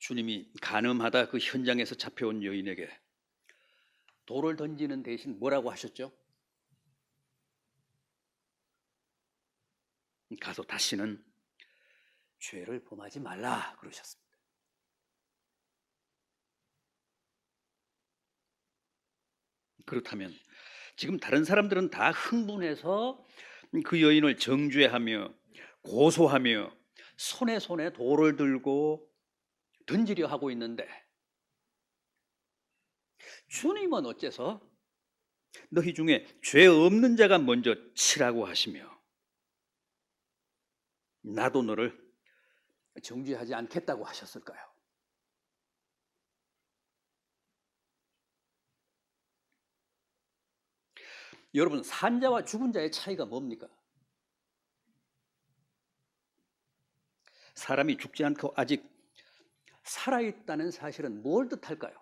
주님이 간음하다 그 현장에서 잡혀온 여인에게 돌을 던지는 대신 뭐라고 하셨죠? 가서 다시는 죄를 범하지 말라 그러셨습니다. 그렇다면 지금 다른 사람들은 다 흥분해서 그 여인을 정죄하며 고소하며 손에 돌을 들고 던지려 하고 있는데, 주님은 어째서 너희 중에 죄 없는 자가 먼저 치라고 하시며 나도 너를 정죄하지 않겠다고 하셨을까요? 여러분, 산 자와 죽은 자의 차이가 뭡니까? 사람이 죽지 않고 아직 살아있다는 사실은 뭘 뜻할까요?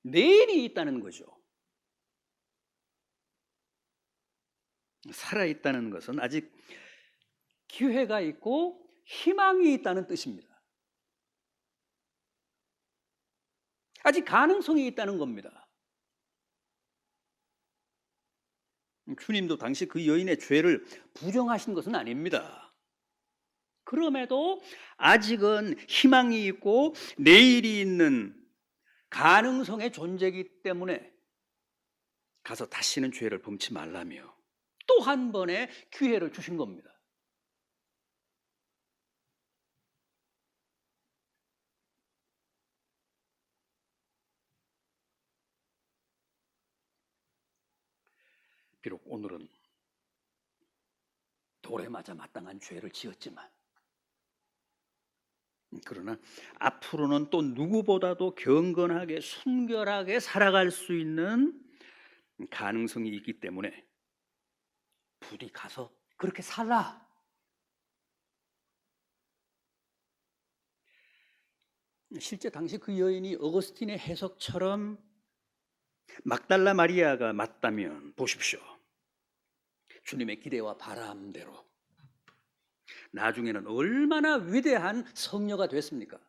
내일이 있다는 거죠. 살아있다는 것은 아직 기회가 있고 희망이 있다는 뜻입니다. 아직 가능성이 있다는 겁니다. 주님도 당시 그 여인의 죄를 부정하신 것은 아닙니다. 그럼에도 아직은 희망이 있고 내일이 있는 가능성의 존재이기 때문에 가서 다시는 죄를 범치 말라며 또 한 번의 기회를 주신 겁니다. 비록 오늘은 돌에 맞아 마땅한 죄를 지었지만, 그러나 앞으로는 또 누구보다도 경건하게 순결하게 살아갈 수 있는 가능성이 있기 때문에 부디 가서 그렇게 살라. 실제 당시 그 여인이 어거스틴의 해석처럼 막달라 마리아가 맞다면 보십시오. 주님의 기대와 바람대로 나중에는 얼마나 위대한 성녀가 됐습니까?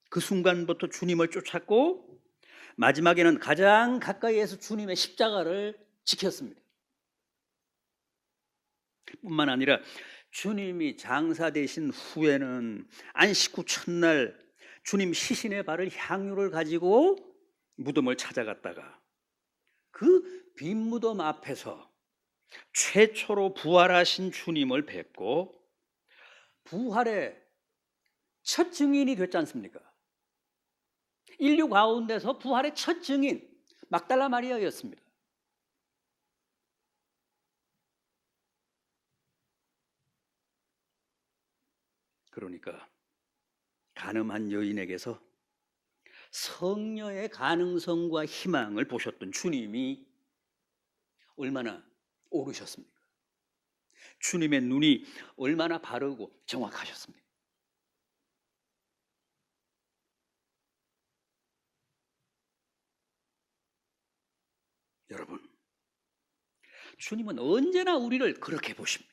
그 순간부터 주님을 쫓았고 마지막에는 가장 가까이에서 주님의 십자가를 지켰습니다. 뿐만 아니라 주님이 장사되신 후에는 안식 후 첫날 주님 시신의 발을 향유를 가지고 무덤을 찾아갔다가 그 빈 무덤 앞에서 최초로 부활하신 주님을 뵙고 부활의 첫 증인이 됐지 않습니까? 인류 가운데서 부활의 첫 증인 막달라 마리아였습니다. 그러니까 간음한 여인에게서 성녀의 가능성과 희망을 보셨던 주님이 얼마나 오르셨습니까? 주님의 눈이 얼마나 바르고 정확하셨습니까? 여러분, 주님은 언제나 우리를 그렇게 보십니다.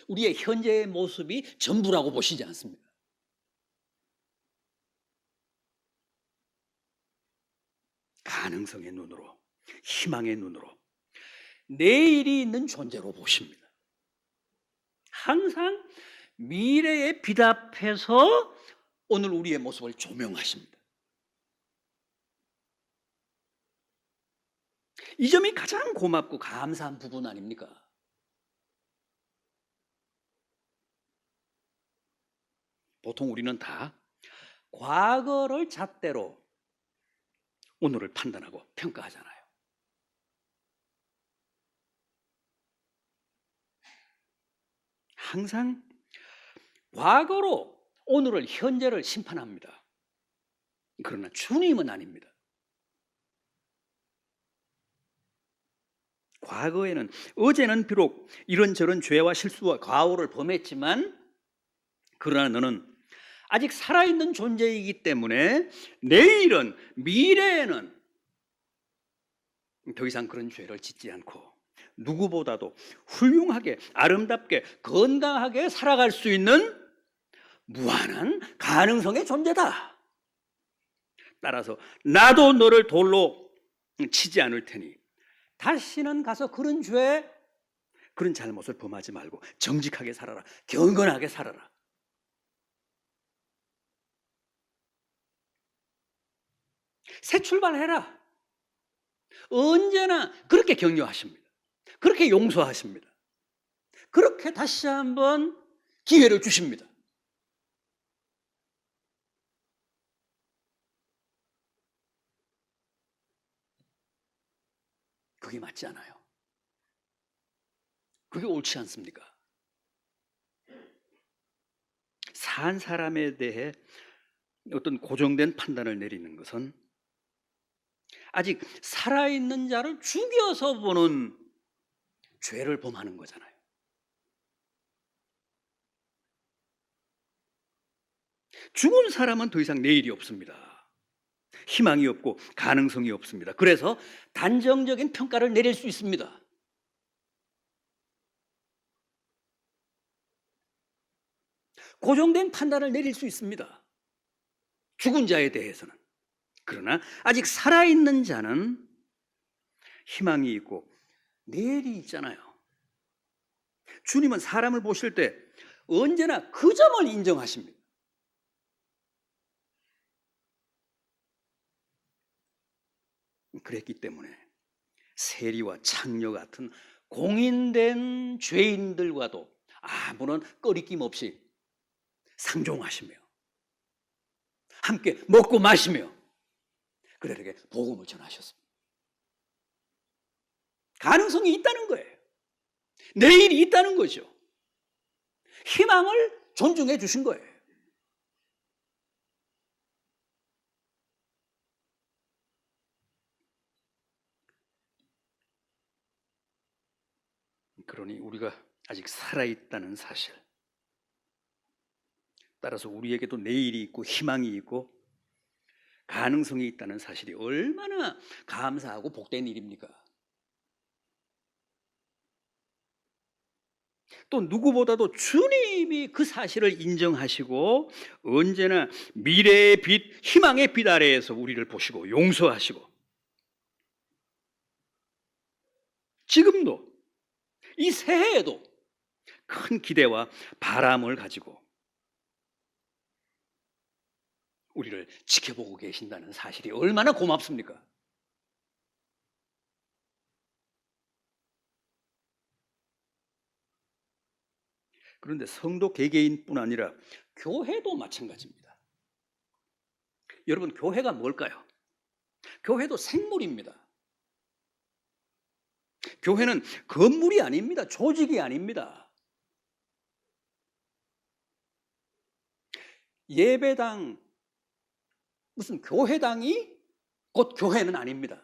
우리의 현재의 모습이 전부라고 보시지 않습니다. 가능성의 눈으로, 희망의 눈으로, 내일이 있는 존재로 보십니다. 항상 미래의 빛 앞에서 오늘 우리의 모습을 조명하십니다. 이 점이 가장 고맙고 감사한 부분 아닙니까? 보통 우리는 다 과거를 잣대로 오늘을 판단하고 평가하잖아요. 항상 과거로 오늘을, 현재를 심판합니다. 그러나 주님은 아닙니다. 과거에는, 어제는 비록 이런저런 죄와 실수와 과오를 범했지만 그러나 너는 아직 살아있는 존재이기 때문에 내일은, 미래에는 더 이상 그런 죄를 짓지 않고 누구보다도 훌륭하게, 아름답게, 건강하게 살아갈 수 있는 무한한 가능성의 존재다. 따라서 나도 너를 돌로 치지 않을 테니 다시는 가서 그런 죄, 그런 잘못을 범하지 말고 정직하게 살아라. 경건하게 살아라. 새 출발해라. 언제나 그렇게 격려하십니다. 그렇게 용서하십니다. 그렇게 다시 한번 기회를 주십니다. 그게 맞지 않아요? 그게 옳지 않습니까? 산 사람에 대해 어떤 고정된 판단을 내리는 것은 아직 살아있는 자를 죽여서 보는 죄를 범하는 거잖아요. 죽은 사람은 더 이상 내일이 없습니다. 희망이 없고 가능성이 없습니다. 그래서 단정적인 평가를 내릴 수 있습니다. 고정된 판단을 내릴 수 있습니다. 죽은 자에 대해서는. 그러나 아직 살아있는 자는 희망이 있고 내일이 있잖아요. 주님은 사람을 보실 때 언제나 그 점을 인정하십니다. 그랬기 때문에 세리와 창녀 같은 공인된 죄인들과도 아무런 꺼리낌 없이 상종하시며 함께 먹고 마시며 그들에게 복음을 전하셨습니다. 가능성이 있다는 거예요. 내일이 있다는 거죠. 희망을 존중해 주신 거예요. 그러니 우리가 아직 살아있다는 사실, 따라서 우리에게도 내일이 있고 희망이 있고 가능성이 있다는 사실이 얼마나 감사하고 복된 일입니까? 또 누구보다도 주님이 그 사실을 인정하시고 언제나 미래의 빛, 희망의 빛 아래에서 우리를 보시고 용서하시고 지금도 이 새해에도 큰 기대와 바람을 가지고 우리를 지켜보고 계신다는 사실이 얼마나 고맙습니까? 그런데 성도 개개인뿐 아니라 교회도 마찬가지입니다. 여러분, 교회가 뭘까요? 교회도 생물입니다. 교회는 건물이 아닙니다. 조직이 아닙니다. 예배당, 무슨 교회당이 곧 교회는 아닙니다.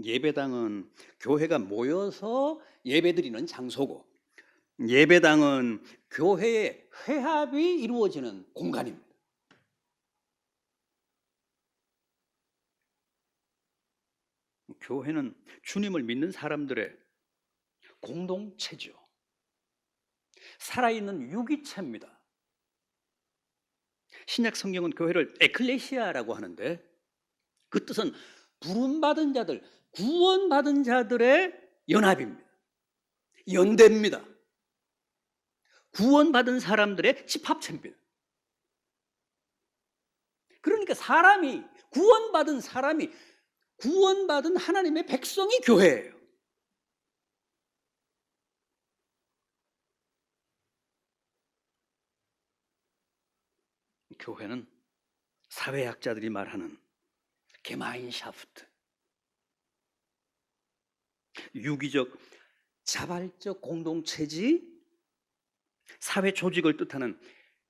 예배당은 교회가 모여서 예배드리는 장소고 예배당은 교회의 회합이 이루어지는 공간입니다. 교회는 주님을 믿는 사람들의 공동체죠. 살아있는 유기체입니다. 신약 성경은 교회를 에클레시아라고 하는데 그 뜻은 부름받은 자들, 구원받은 자들의 연합입니다. 연대입니다. 구원받은 사람들의 집합체입니다. 그러니까 구원받은 사람이 구원받은 하나님의 백성이 교회예요. 교회는 사회학자들이 말하는 게마인샤프트, 유기적 자발적 공동체지 사회 조직을 뜻하는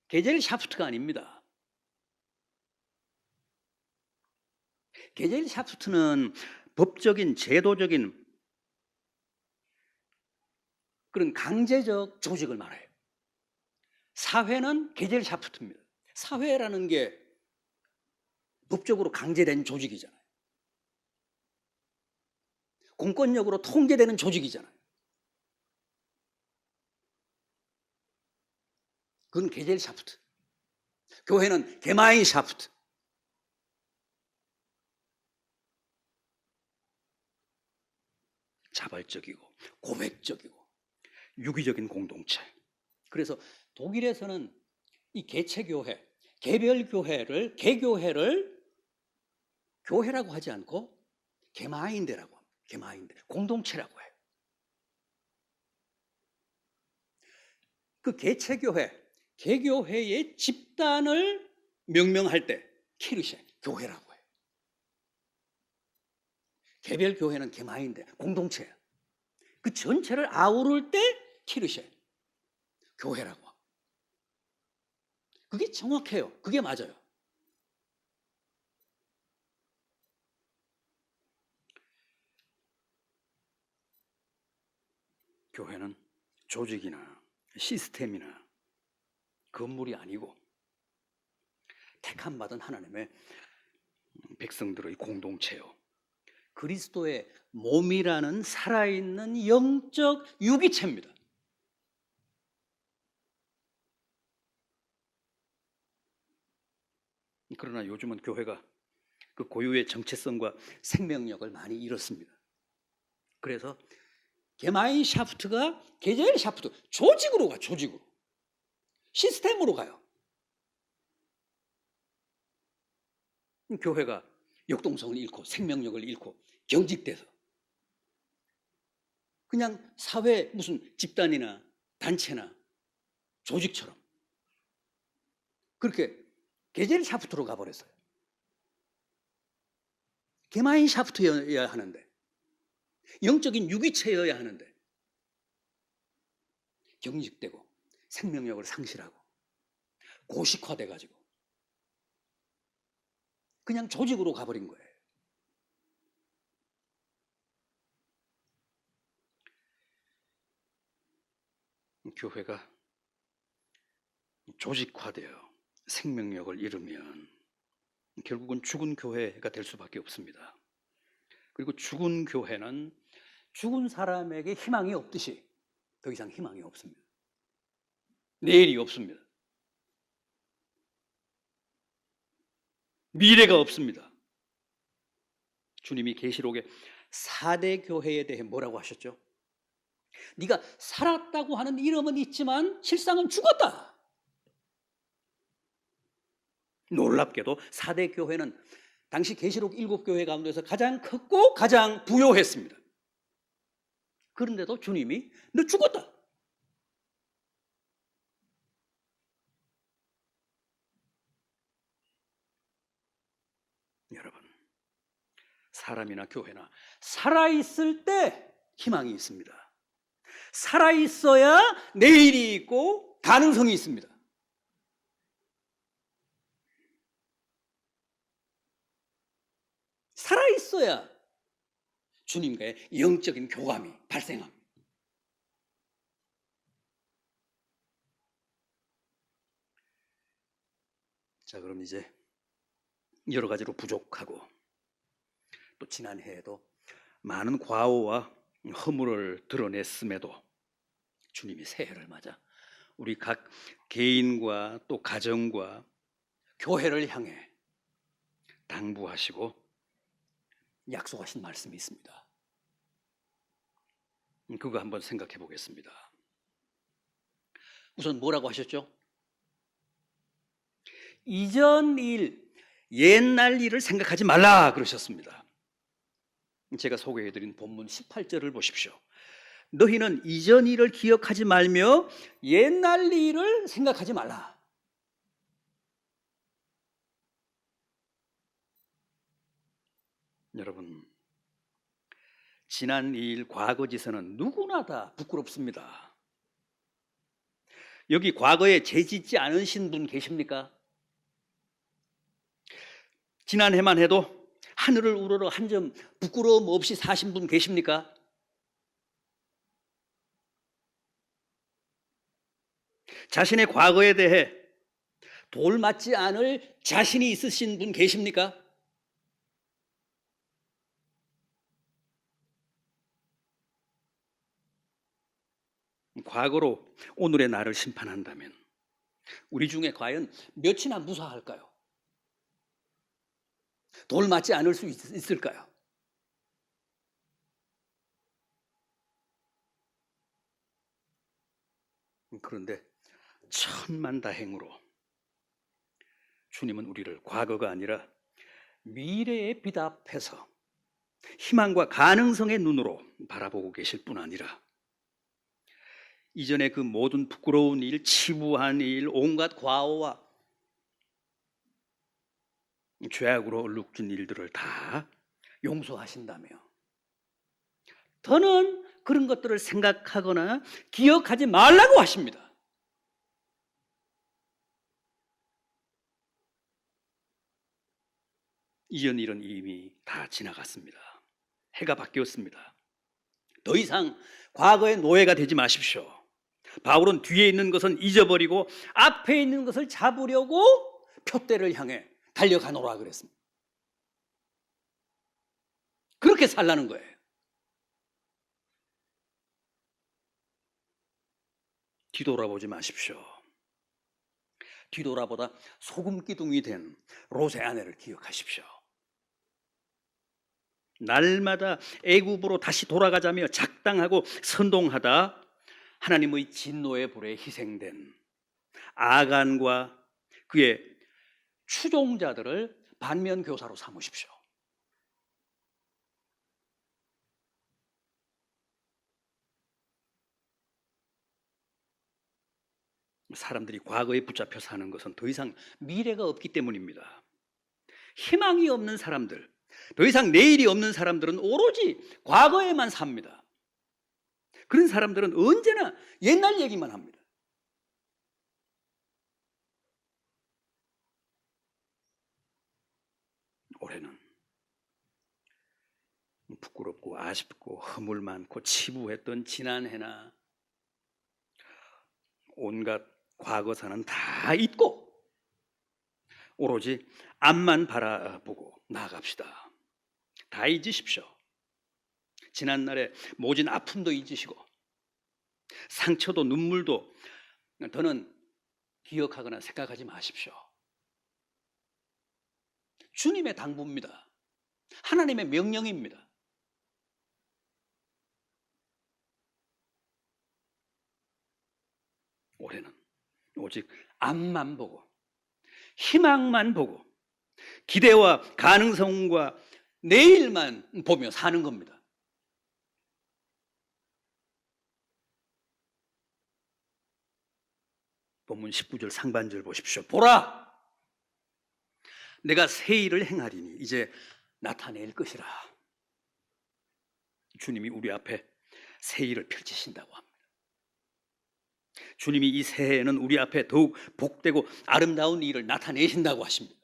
게젤샤프트가 아닙니다. 게젤샤프트는 법적인 제도적인 그런 강제적 조직을 말해요. 사회는 게젤샤프트입니다. 사회라는 게 법적으로 강제된 조직이잖아요. 공권력으로 통제되는 조직이잖아요. 그건 게젤샤프트. 교회는 게마인샤프트. 자발적이고 고백적이고 유기적인 공동체. 그래서 독일에서는 이 개체교회, 개별교회를, 개교회를 교회라고 하지 않고 게마인데라고 합니다. 게마인데, 공동체라고 해요. 그 개체교회, 개교회의 집단을 명명할 때 키르셰, 교회라고 해요. 개별교회는 게마인데, 공동체예요. 그 전체를 아우를 때 키르셰, 교회라고 합니다. 그게 정확해요. 그게 맞아요. 교회는 조직이나 시스템이나 건물이 아니고 택함 받은 하나님의 백성들의 공동체요. 그리스도의 몸이라는 살아있는 영적 유기체입니다. 그러나 요즘은 교회가 그 고유의 정체성과 생명력을 많이 잃었습니다. 그래서 게마인샤프트가 게젤샤프트, 조직으로 가, 조직으로. 시스템으로 가요. 교회가 역동성을 잃고 생명력을 잃고 경직돼서 그냥 사회 무슨 집단이나 단체나 조직처럼 그렇게 게젤샤프트로 가버렸어요. 게마인샤프트여야 하는데, 영적인 유기체여야 하는데 경직되고 생명력을 상실하고 고식화돼가지고 그냥 조직으로 가버린 거예요. 교회가 조직화되어 생명력을 잃으면 결국은 죽은 교회가 될 수밖에 없습니다. 그리고 죽은 교회는 죽은 사람에게 희망이 없듯이 더 이상 희망이 없습니다. 내일이 없습니다. 미래가 없습니다. 주님이 계시록에 4대 교회에 대해 뭐라고 하셨죠? 네가 살았다고 하는 이름은 있지만 실상은 죽었다. 놀랍게도 4대 교회는 당시 계시록 7교회 가운데서 가장 컸고 가장 부요했습니다. 그런데도 주님이 너 죽었다. 여러분, 사람이나 교회나 살아있을 때 희망이 있습니다. 살아있어야 내일이 있고 가능성이 있습니다. 살아있어야 주님과의 영적인 교감이 발생합니다. 자, 그럼 이제 여러 가지로 부족하고 또 지난해에도 많은 과오와 허물을 드러냈음에도 주님이 새해를 맞아 우리 각 개인과 또 가정과 교회를 향해 당부하시고 약속하신 말씀이 있습니다. 그거 한번 생각해 보겠습니다. 우선 뭐라고 하셨죠? 이전 일, 옛날 일을 생각하지 말라 그러셨습니다. 제가 소개해드린 본문 18절을 보십시오. 너희는 이전 일을 기억하지 말며 옛날 일을 생각하지 말라. 여러분, 지난 일, 과거지서는 누구나 다 부끄럽습니다. 여기 과거에 죄 짓지 않으신 분 계십니까? 지난해만 해도 하늘을 우러러 한 점 부끄러움 없이 사신 분 계십니까? 자신의 과거에 대해 돌 맞지 않을 자신이 있으신 분 계십니까? 과거로 오늘의 나를 심판한다면 우리 중에 과연 몇이나 무사할까요? 돌 맞지 않을 수 있을까요? 그런데 천만다행으로 주님은 우리를 과거가 아니라 미래의 빛 앞에서 희망과 가능성의 눈으로 바라보고 계실 뿐 아니라 이전에 그 모든 부끄러운 일, 치부한 일, 온갖 과오와 죄악으로 얼룩진 일들을 다 용서하신다며 더는 그런 것들을 생각하거나 기억하지 말라고 하십니다. 이전 일은 이미 다 지나갔습니다. 해가 바뀌었습니다. 더 이상 과거의 노예가 되지 마십시오. 바울은 뒤에 있는 것은 잊어버리고 앞에 있는 것을 잡으려고 표대를 향해 달려가노라 그랬습니다. 그렇게 살라는 거예요. 뒤돌아보지 마십시오. 뒤돌아보다 소금 기둥이 된 롯의 아내를 기억하십시오. 날마다 애굽으로 다시 돌아가자며 작당하고 선동하다 하나님의 진노의 불에 희생된 아간과 그의 추종자들을 반면교사로 삼으십시오. 사람들이 과거에 붙잡혀 사는 것은 더 이상 미래가 없기 때문입니다. 희망이 없는 사람들, 더 이상 내일이 없는 사람들은 오로지 과거에만 삽니다. 그런 사람들은 언제나 옛날 얘기만 합니다. 올해는 부끄럽고 아쉽고 허물 많고 치부했던 지난해나 온갖 과거사는 다 잊고 오로지 앞만 바라보고 나아갑시다. 다 잊으십시오. 지난날의 모진 아픔도 잊으시고 상처도 눈물도 더는 기억하거나 생각하지 마십시오. 주님의 당부입니다. 하나님의 명령입니다. 올해는 오직 앞만 보고 희망만 보고 기대와 가능성과 내일만 보며 사는 겁니다. 본문 19절 상반절 보십시오. 보라! 내가 새 일을 행하리니 이제 나타낼 것이라. 주님이 우리 앞에 새 일을 펼치신다고 합니다. 주님이 이 새해에는 우리 앞에 더욱 복되고 아름다운 일을 나타내신다고 하십니다.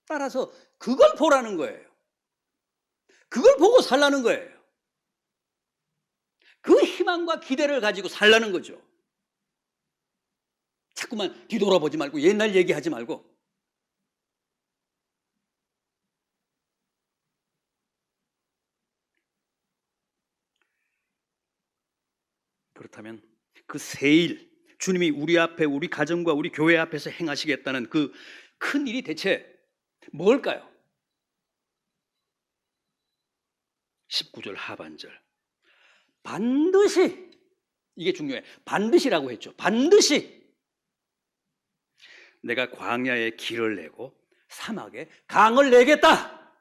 따라서 그걸 보라는 거예요. 그걸 보고 살라는 거예요. 그 희망과 기대를 가지고 살라는 거죠. 자꾸만 뒤돌아보지 말고 옛날 얘기하지 말고 그렇다면 그 새 일, 주님이 우리 앞에 우리 가정과 우리 교회 앞에서 행하시겠다는 그 큰 일이 대체 뭘까요? 19절 하반절 반드시, 이게 중요해. 반드시라고 했죠. 반드시 내가 광야에 길을 내고 사막에 강을 내겠다.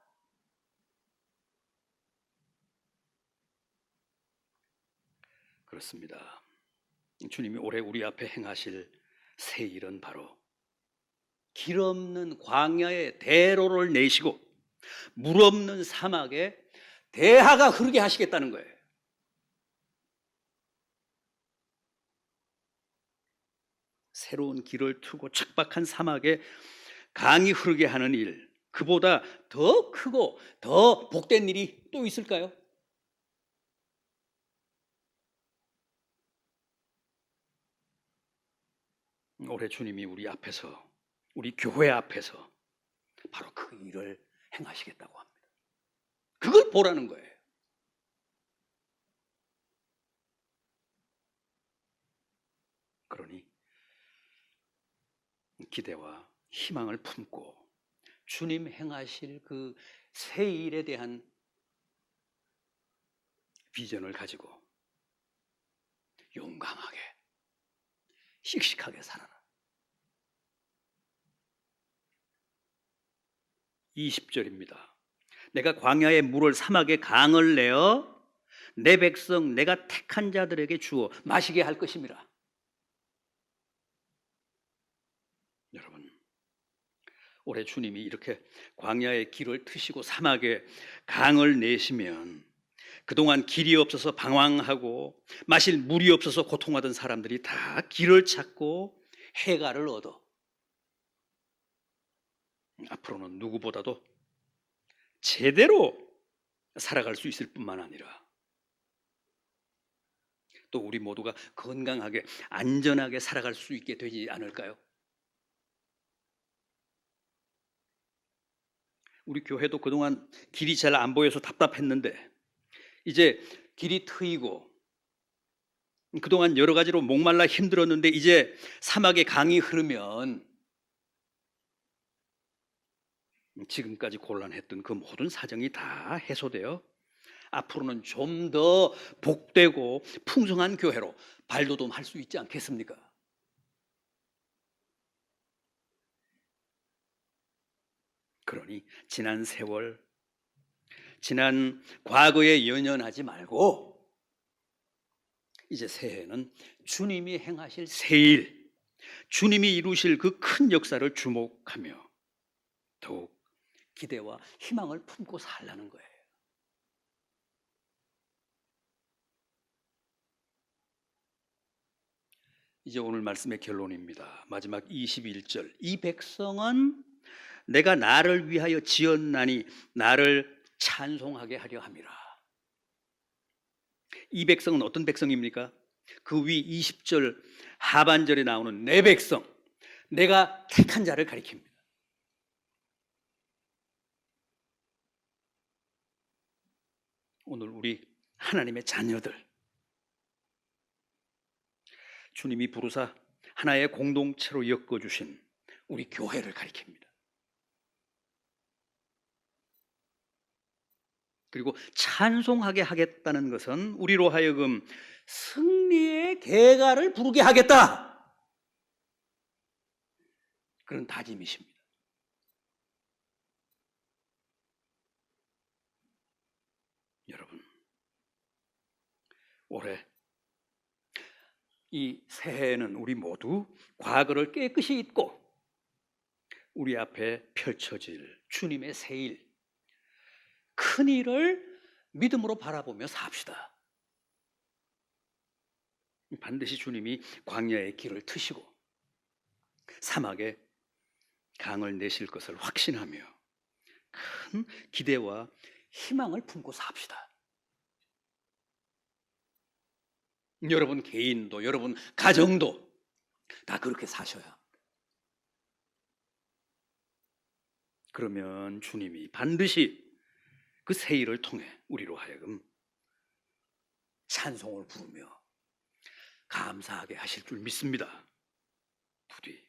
그렇습니다. 주님이 올해 우리 앞에 행하실 새 일은 바로 길 없는 광야에 대로를 내시고 물 없는 사막에 대하가 흐르게 하시겠다는 거예요. 새로운 길을 트고 척박한 사막에 강이 흐르게 하는 일, 그보다 더 크고 더 복된 일이 또 있을까요? 올해 주님이 우리 앞에서, 우리 교회 앞에서 바로 그 일을 행하시겠다고 합니다. 그걸 보라는 거예요. 그러니 기대와 희망을 품고 주님 행하실 그 새 일에 대한 비전을 가지고 용감하게, 씩씩하게 살아라. 20절입니다. 내가 광야에 물을, 사막에 강을 내어 내 백성 내가 택한 자들에게 주어 마시게 할 것임이라. 여러분, 올해 주님이 이렇게 광야에 길을 트시고 사막에 강을 내시면 그동안 길이 없어서 방황하고 마실 물이 없어서 고통하던 사람들이 다 길을 찾고 해가를 얻어 앞으로는 누구보다도 제대로 살아갈 수 있을 뿐만 아니라 또 우리 모두가 건강하게 안전하게 살아갈 수 있게 되지 않을까요? 우리 교회도 그동안 길이 잘 안 보여서 답답했는데 이제 길이 트이고 그동안 여러 가지로 목말라 힘들었는데 이제 사막에 강이 흐르면 지금까지 곤란했던 그 모든 사정이 다 해소되어 앞으로는 좀 더 복되고 풍성한 교회로 발돋움할 수 있지 않겠습니까? 그러니 지난 세월, 지난 과거에 연연하지 말고 이제 새해는 주님이 행하실 새 일, 주님이 이루실 그 큰 역사를 주목하며 더욱 기대와 희망을 품고 살라는 거예요. 이제 오늘 말씀의 결론입니다. 마지막 21절. 이 백성은 내가 나를 위하여 지었나니 나를 찬송하게 하려 함이라. 이 백성은 어떤 백성입니까? 그 위 20절 하반절에 나오는 내 백성, 내가 택한 자를 가리킵니다. 오늘 우리 하나님의 자녀들, 주님이 부르사 하나의 공동체로 엮어주신 우리 교회를 가리킵니다. 그리고 찬송하게 하겠다는 것은 우리로 하여금 승리의 개가를 부르게 하겠다, 그런 다짐이십니다. 여러분, 올해 이 새해에는 우리 모두 과거를 깨끗이 잊고 우리 앞에 펼쳐질 주님의 새 일, 큰 일을 믿음으로 바라보며 삽시다. 반드시 주님이 광야의 길을 트시고 사막에 강을 내실 것을 확신하며 큰 기대와 희망을 품고 삽시다. 여러분 개인도, 여러분 가정도 다 그렇게 사셔야 합니다. 그러면 주님이 반드시 그 새 일을 통해 우리로 하여금 찬송을 부르며 감사하게 하실 줄 믿습니다. 부디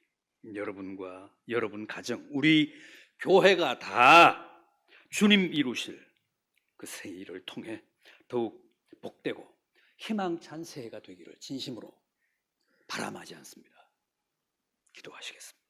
여러분과 여러분 가정, 우리 교회가 다 주님 이루실 그 새 일을 통해 더욱 복되고 희망찬 새해가 되기를 진심으로 바람하지 않습니다. 기도하시겠습니다.